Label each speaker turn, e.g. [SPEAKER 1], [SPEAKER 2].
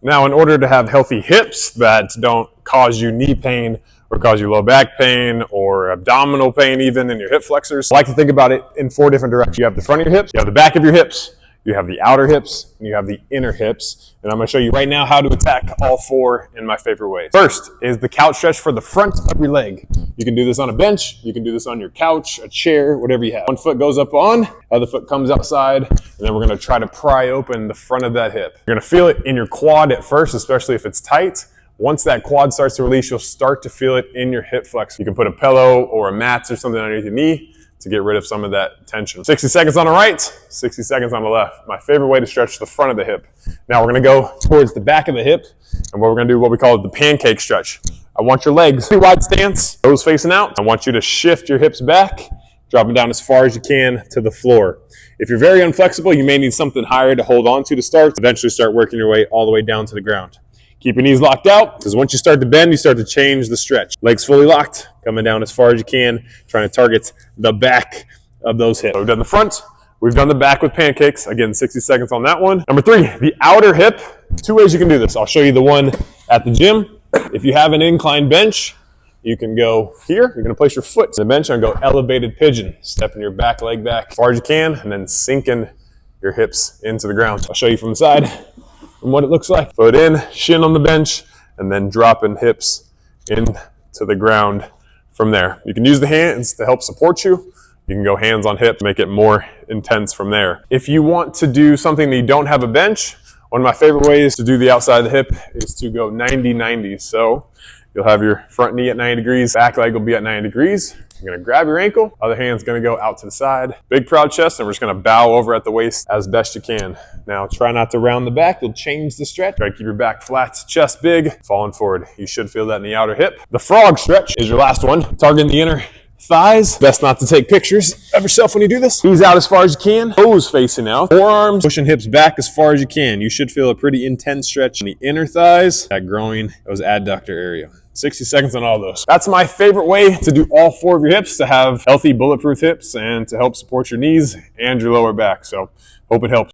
[SPEAKER 1] Now, in order to have healthy hips that don't cause you knee pain or cause you low back pain or abdominal pain even in your hip flexors, I like to think about it in 4 different directions. You have the front of your hips, you have the back of your hips, you have the outer hips, and you have the inner hips. And I'm going to show you right now how to attack all 4 in my favorite ways. First is the couch stretch for the front of your leg. You can do this on a bench, you can do this on your couch, a chair, whatever you have. One foot goes up on, other foot comes outside, and then we're going to try to pry open the front of that hip. You're going to feel it in your quad at first, especially if it's tight. Once that quad starts to release, you'll start to feel it in your hip flex. You can put a pillow or a mat or something underneath your knee to get rid of some of that tension. 60 seconds on the right, 60 seconds on the left. My favorite way to stretch the front of the hip. Now we're gonna go towards the back of the hip, and what we're gonna do, what we call the pancake stretch. I want your legs pretty wide stance, toes facing out. I want you to shift your hips back, drop them down as far as you can to the floor. If you're very unflexible, you may need something higher to hold on to start, eventually start working your way all the way down to the ground. Keep your knees locked out, because once you start to bend, you start to change the stretch. Legs fully locked, coming down as far as you can, trying to target the back of those hips. So we've done the front, we've done the back with pancakes. Again, 60 seconds on that one. Number 3, the outer hip. 2 ways you can do this. I'll show you the one at the gym. If you have an incline bench, you can go here. You're gonna place your foot to the bench and go elevated pigeon. Stepping your back leg back as far as you can, and then sinking your hips into the ground. I'll show you from the side and what it looks like. Foot in, shin on the bench, and then dropping hips into the ground from there. You can use the hands to help support you. You can go hands on hips, make it more intense from there. If you want to do something that you don't have a bench, one of my favorite ways to do the outside of the hip is to go 90-90. So you'll have your front knee at 90 degrees, back leg will be at 90 degrees. You're gonna grab your ankle, other hand's gonna go out to the side. Big proud chest, and we're just gonna bow over at the waist as best you can. Now try not to round the back, you'll change the stretch. Try to keep your back flat, chest big, falling forward. You should feel that in the outer hip. The frog stretch is your last one. Targeting the inner thighs. Best not to take pictures of yourself when you do this. Knees out as far as you can, toes facing out. Forearms, pushing hips back as far as you can. You should feel a pretty intense stretch in the inner thighs, that groin, those adductor area. 60 seconds on all those. That's my favorite way to do all 4 of your hips, to have healthy bulletproof hips and to help support your knees and your lower back. So hope it helps.